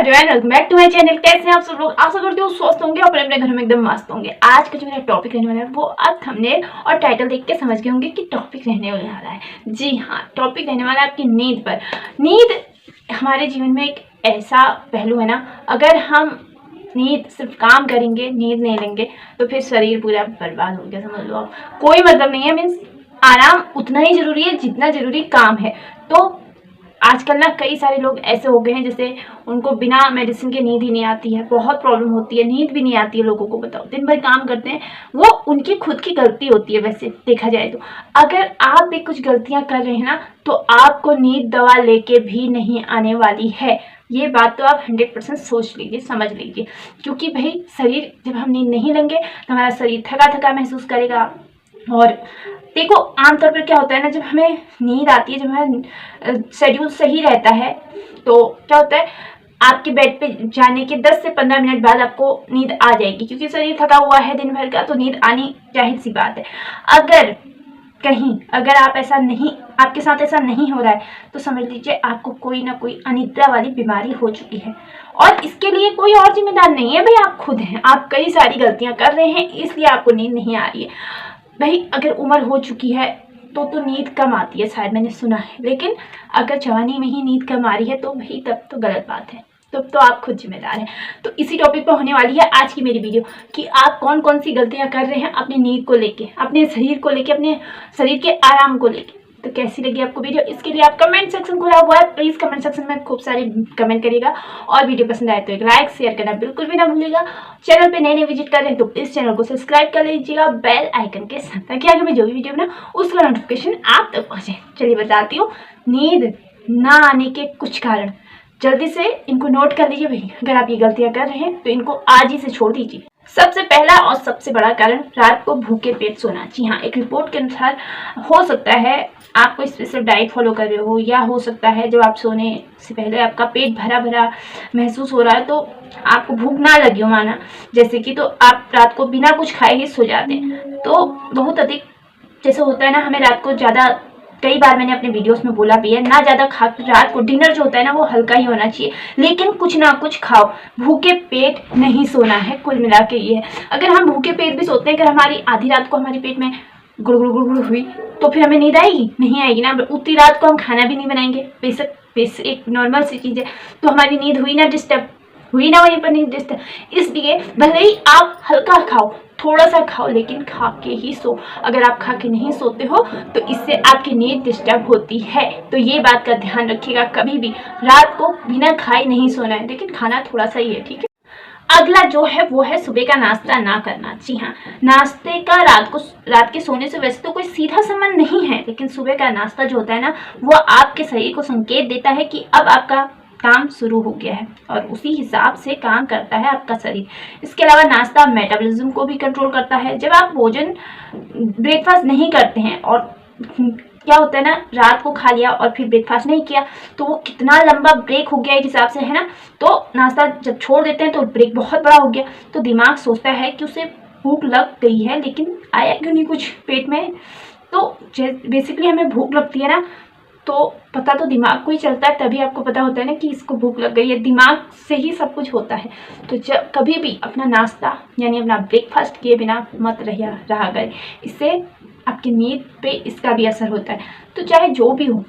Everyone, welcome back to my channel. कैसे हैं आप सब लोग? आशा करती हूँ स्वस्थ होंगे और अपने घर में एकदम मस्त होंगे। आज का जो मेरा टॉपिक रहने वाला है वो आप थंबनेल और टाइटल देख के समझ गए होंगे कि टॉपिक रहने वाला है। जी हाँ, टॉपिक रहने वाला है आपकी नींद पर। नींद हमारे जीवन में एक ऐसा पहलू है ना, अगर हम नींद सिर्फ काम करेंगे, नींद नहीं लेंगे तो फिर शरीर पूरा बर्बाद हो गया, समझ लो आप। कोई मतलब नहीं है, मीन्स आराम उतना ही जरूरी है जितना जरूरी काम है। तो आजकल ना कई सारे लोग ऐसे हो गए हैं जैसे उनको बिना मेडिसिन के नींद ही नहीं आती है, बहुत प्रॉब्लम होती है, नींद भी नहीं आती है लोगों को। बताओ, दिन भर काम करते हैं, वो उनकी खुद की गलती होती है। वैसे देखा जाए तो अगर आप भी कुछ गलतियां कर रहे हैं ना, तो आपको नींद दवा लेके भी नहीं आने वाली है। ये बात तो आप 100% सोच लीजिए, समझ लीजिए। क्योंकि भाई शरीर, जब हम नींद नहीं लेंगे तो हमारा शरीर थका थका महसूस करेगा। और देखो, आमतौर पर क्या होता है ना, जब हमें नींद आती है, जब हमारा शेड्यूल सही रहता है, तो क्या होता है, आपके बेड पे जाने के 10 से 15 मिनट बाद आपको नींद आ जाएगी। क्योंकि शरीर थका हुआ है दिन भर का, तो नींद आनी जाहिर सी बात है। अगर आप ऐसा नहीं, आपके साथ ऐसा नहीं हो रहा है, तो समझ लीजिए आपको कोई ना कोई अनिद्रा वाली बीमारी हो चुकी है। और इसके लिए कोई और जिम्मेदार नहीं है भाई, आप खुद हैं। आप कई सारी गलतियां कर रहे हैं, इसलिए आपको नींद नहीं आ रही है। भाई अगर उम्र हो चुकी है तो नींद कम आती है, शायद मैंने सुना है। लेकिन अगर जवानी में ही नींद कम आ रही है तो भाई तब तो गलत बात है, तब तो आप खुद जिम्मेदार हैं। तो इसी टॉपिक पर होने वाली है आज की मेरी वीडियो कि आप कौन कौन सी गलतियां कर रहे हैं अपनी नींद को लेके, अपने शरीर को लेके, अपने शरीर के आराम को लेके। तो कैसी लगी आपको वीडियो, इसके लिए आप कमेंट सेक्शन खुला हुआ है, प्लीज कमेंट सेक्शन में खूब सारे कमेंट करिएगा। और वीडियो पसंद आए तो एक लाइक शेयर करना बिल्कुल भी ना भूलिएगा। चैनल पे नए नए विजिट कर रहे हैं तो इस चैनल को सब्सक्राइब कर लीजिएगा बेल आइकन के साथ, ताकि आगे मैं जो भी वीडियो बना उसका नोटिफिकेशन आप तक पहुंचे। चलिए बताती हूँ नींद ना आने के कुछ कारण। जल्दी से इनको नोट कर लीजिए भाई, अगर आप ये गलतियां कर रहे हैं तो इनको आज ही से छोड़ दीजिए। सबसे पहला और सबसे बड़ा कारण, रात को भूखे पेट सोना। जी हाँ, एक रिपोर्ट के अनुसार हो सकता है आप कोई स्पेशल डाइट फॉलो कर रहे हो, या हो सकता है जब आप सोने से पहले आपका पेट भरा भरा महसूस हो रहा है, तो आपको भूख ना लगी हो माना जैसे कि, तो आप रात को बिना कुछ खाए ही सो जाते हैं। तो बहुत अधिक जैसे होता है ना, हमें रात को ज़्यादा, कई बार मैंने अपने वीडियोस में बोला भी है, ना ज़्यादा खा, रात को डिनर जो होता है ना वो हल्का ही होना चाहिए, लेकिन कुछ ना कुछ खाओ। भूखे पेट नहीं सोना है, कुल मिला के ये है। अगर हम भूखे पेट भी सोते हैं, अगर हमारी आधी रात को हमारे पेट में गुड़गुड़ गुड़गुड़ हुई, तो फिर हमें नींद आएगी? नहीं आएगी ना। उतनी रात को हम खाना भी नहीं बनाएंगे, बेशक एक नॉर्मल सी चीज़ है, तो हमारी नींद हुई ना डिस्टर्ब, हुई ना वहीं पर नींद डिस्टर्ब। इसलिए भले ही आप हल्का खाओ, थोड़ा सा खाओ, लेकिन खा के ही सो। अगर आप खा के नहीं सोते हो तो इससे आपकी नींद डिस्टर्ब होती है। तो ये बात का ध्यान रखिएगा, कभी भी रात को बिना खाए नहीं सोना है, लेकिन खाना थोड़ा सा ही है, ठीक है। अगला जो है वो है सुबह का नाश्ता ना करना। जी हाँ, नाश्ते का रात के सोने से वैसे तो कोई सीधा संबंध नहीं है, लेकिन सुबह का नाश्ता जो होता है ना, वो आपके शरीर को संकेत देता है कि अब आपका काम शुरू हो गया है, और उसी हिसाब से काम करता है आपका शरीर। इसके अलावा नाश्ता मेटाबॉलिज्म को भी कंट्रोल करता है। जब आप भोजन ब्रेकफास्ट नहीं करते हैं, और क्या होता है ना, रात को खा लिया और फिर ब्रेकफास्ट नहीं किया, तो वो कितना लंबा ब्रेक हो गया एक हिसाब से, है ना। तो नाश्ता जब छोड़ देते हैं तो ब्रेक बहुत बड़ा हो गया, तो दिमाग सोचता है कि उसे भूख लग गई है, लेकिन आया क्यों नहीं कुछ पेट में। तो बेसिकली हमें भूख लगती है ना, तो पता तो दिमाग को ही चलता है, तभी आपको पता होता है ना कि इसको भूख लग गई है। दिमाग से ही सब कुछ होता है। तो जब कभी भी अपना नाश्ता यानी अपना ब्रेकफास्ट किए बिना मत रहा गए, इससे आपकी नींद पे इसका भी असर होता है। तो चाहे जो भी हो,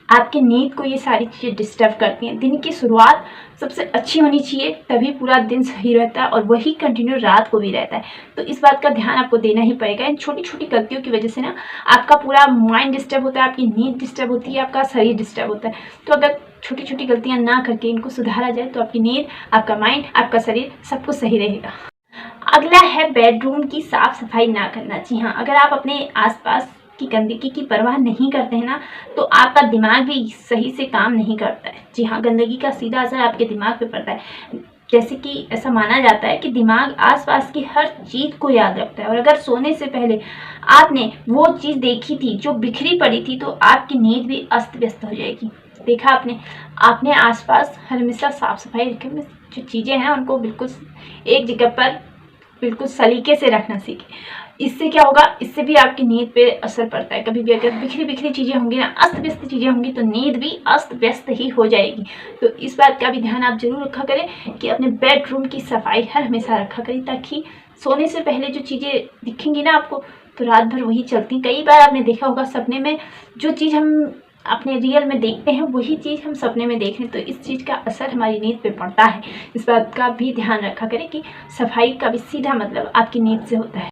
आपकी नींद को ये सारी चीज़ें डिस्टर्ब करती हैं। दिन की शुरुआत सबसे अच्छी होनी चाहिए, तभी पूरा दिन सही रहता है, और वही कंटिन्यू रात को भी रहता है। तो इस बात का ध्यान आपको देना ही पड़ेगा। इन छोटी छोटी गलतियों की वजह से ना आपका पूरा माइंड डिस्टर्ब होता है, आपकी नींद डिस्टर्ब होती है, आपका शरीर डिस्टर्ब होता है। तो अगर छोटी छोटी गलतियाँ ना करके इनको सुधारा जाए, तो आपकी नींद, आपका माइंड, आपका शरीर सब कुछ सही रहेगा। अगला है बेडरूम की साफ सफाई ना करना। जी हाँ, अगर आप अपने आसपास की गंदगी की परवाह नहीं करते हैं ना, तो आपका दिमाग भी सही से काम नहीं करता है। जी हाँ, गंदगी का सीधा असर आपके दिमाग पे पड़ता है। जैसे कि ऐसा माना जाता है कि दिमाग आसपास की हर चीज़ को याद रखता है, और अगर सोने से पहले आपने वो चीज़ देखी थी जो बिखरी पड़ी थी, तो आपकी नींद भी अस्त व्यस्त हो जाएगी। देखा आपने आसपास हमेशा साफ सफाई रखें, जो चीज़ें हैं उनको बिल्कुल एक जगह पर बिल्कुल सलीके से रखना सीखें। इससे क्या होगा, इससे भी आपकी नींद पे असर पड़ता है। कभी भी अगर बिखरी बिखरी चीज़ें होंगी ना, अस्त व्यस्त चीज़ें होंगी, तो नींद भी अस्त व्यस्त ही हो जाएगी। तो इस बात का भी ध्यान आप जरूर रखा करें कि अपने बेडरूम की सफाई हर हमेशा रखा करें, ताकि सोने से पहले जो चीज़ें दिखेंगी ना आपको, तो रात भर वही चलती। कई बार आपने देखा होगा सपने में जो चीज़ हम अपने रियल में देखते हैं वही चीज़ हम सपने में देख रहे हैं, तो इस चीज़ का असर हमारी नींद पे पड़ता है। इस बात का भी ध्यान रखा करें कि सफाई का भी सीधा मतलब आपकी नींद से होता है।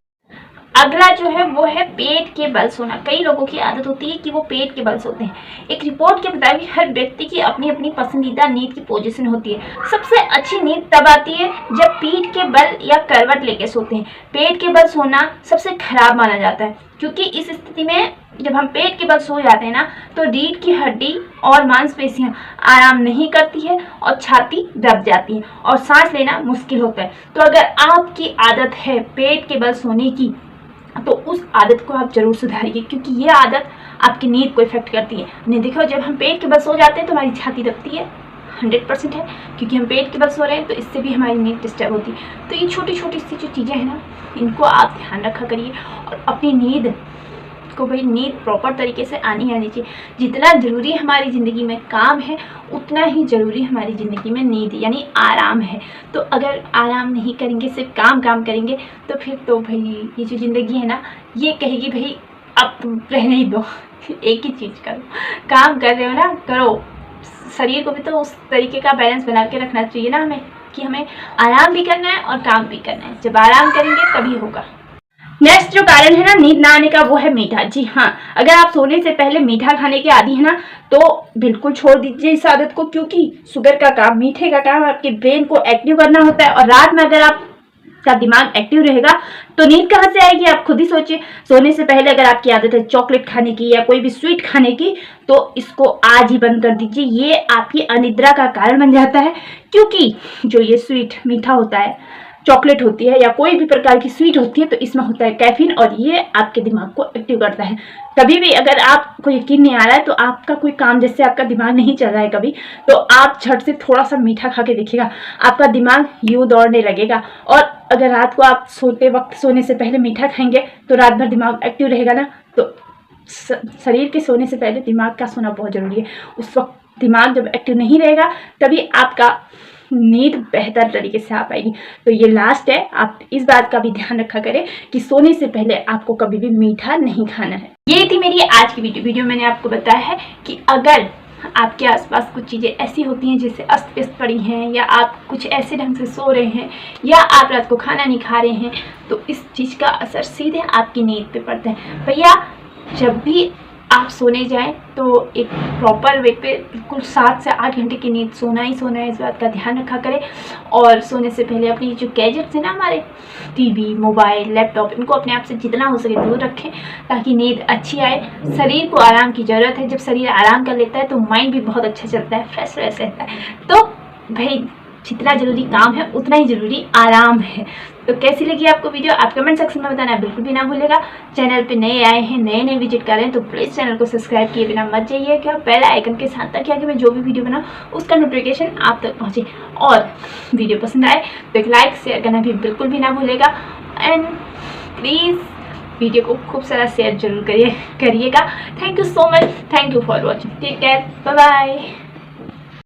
अगला जो है वो है पेट के बल सोना। कई लोगों की आदत होती है कि वो पेट के बल सोते हैं। एक रिपोर्ट के मुताबिक हर व्यक्ति की अपनी अपनी पसंदीदा नींद की पोजीशन होती है। सबसे अच्छी नींद तब आती है जब पीठ के बल या करवट लेके सोते हैं। पेट के बल सोना सबसे खराब माना जाता है, क्योंकि इस स्थिति में जब हम पेट के बल सो जाते हैं ना, तो रीढ़ की हड्डी और मांसपेशियां आराम नहीं करती है और छाती दब जाती है और सांस लेना मुश्किल होता है। तो अगर आपकी आदत है पेट के बल सोने की, तो उस आदत को आप जरूर सुधारिए, क्योंकि ये आदत आपकी नींद को इफेक्ट करती है। आपने देखो जब हम पेट के बल सो जाते हैं तो हमारी छाती दबती है, 100% है, क्योंकि हम पेट के बल सो रहे हैं, तो इससे भी हमारी नींद डिस्टर्ब होती है। तो ये छोटी छोटी सी जो चीज़ें हैं ना, इनको आप ध्यान रखा करिए और अपनी नींद को, भाई नींद प्रॉपर तरीके से आनी चाहिए। जितना ज़रूरी हमारी ज़िंदगी में काम है, उतना ही ज़रूरी हमारी ज़िंदगी में नींद यानी आराम है। तो अगर आराम नहीं करेंगे, सिर्फ काम काम करेंगे, तो फिर तो भाई ये जो ज़िंदगी है ना, ये कहेगी भाई अब तुम रहने ही दो, एक ही चीज़ करो। काम कर रहे हो ना, करो। शरीर को भी तो उस तरीके का बैलेंस बना के रखना चाहिए ना हमें, कि हमें आराम भी करना है और काम भी करना है। जब आराम करेंगे तभी होगा। नेक्स्ट जो कारण है ना नींद ना आने का, वो है मीठा। जी हाँ, अगर आप सोने से पहले मीठा खाने के आदी है ना, तो बिल्कुल छोड़ दीजिए इस आदत को, क्योंकि शुगर का काम, मीठे का काम आपके ब्रेन को एक्टिव करना होता है। और रात में अगर आपका दिमाग एक्टिव रहेगा तो नींद कहाँ से आएगी, आप खुद ही सोचिए। सोने से पहले अगर आपकी आदत है चॉकलेट खाने की या कोई भी स्वीट खाने की, तो इसको आज ही बंद कर दीजिए। ये आपकी अनिद्रा का कारण बन जाता है, क्योंकि जो ये स्वीट मीठा होता है, चॉकलेट होती है या कोई भी प्रकार की स्वीट होती है, तो इसमें होता है कैफीन और ये आपके दिमाग को एक्टिव करता है। कभी भी अगर आपको यकीन नहीं आ रहा है, तो आपका कोई काम, जैसे आपका दिमाग नहीं चल रहा है कभी, तो आप झट से थोड़ा सा मीठा खा के देखिएगा, आपका दिमाग यूं दौड़ने लगेगा। और अगर रात को आप सोते वक्त सोने से पहले मीठा खाएंगे, तो रात भर दिमाग एक्टिव रहेगा ना। तो शरीर के सोने से पहले दिमाग का सोना बहुत ज़रूरी है। उस वक्त दिमाग जब एक्टिव नहीं रहेगा, तभी आपका नींद बेहतर तरीके से आ पाएगी। तो ये लास्ट है, आप इस बात का भी ध्यान रखा करें कि सोने से पहले आपको कभी भी मीठा नहीं खाना है। ये थी मेरी आज की वीडियो मैंने आपको बताया है कि अगर आपके आसपास कुछ चीज़ें ऐसी होती हैं जैसे अस्त व्यस्त पड़ी हैं, या आप कुछ ऐसे ढंग से सो रहे हैं, या आप रात को खाना नहीं खा रहे हैं, तो इस चीज़ का असर सीधे आपकी नींद पे पड़ता है। भैया जब भी आप सोने जाएं तो एक प्रॉपर वे पे बिल्कुल 7 से 8 घंटे की नींद सोना ही सोना है, इस बात का ध्यान रखा करें। और सोने से पहले अपनी जो गैजेट्स हैं ना, हमारे टीवी, मोबाइल, लैपटॉप, इनको अपने आप से जितना हो सके दूर रखें, ताकि नींद अच्छी आए। शरीर को आराम की ज़रूरत है, जब शरीर आराम कर लेता है तो माइंड भी बहुत अच्छा चलता है, फ्रेश रहता है। तो भाई जितना ज़रूरी काम है उतना ही ज़रूरी आराम है। तो कैसी लगी आपको वीडियो, आप कमेंट सेक्शन में बताना बिल्कुल भी ना भूलेगा। चैनल पे नए आए हैं, नए विजिट कर रहे हैं, तो प्लीज़ चैनल को सब्सक्राइब किए बिना मत जाइएगा बेल आइकन के साथ, ताकि आगे मैं जो भी वीडियो बनाऊँ उसका नोटिफिकेशन आप तक पहुँचे। और वीडियो पसंद आए तो एक लाइक शेयर करना भी बिल्कुल भी ना भूलेगा। एंड प्लीज़ वीडियो को खूब सारा शेयर जरूर करिएगा। Thank you so much, thank you for watching, take care, bye bye.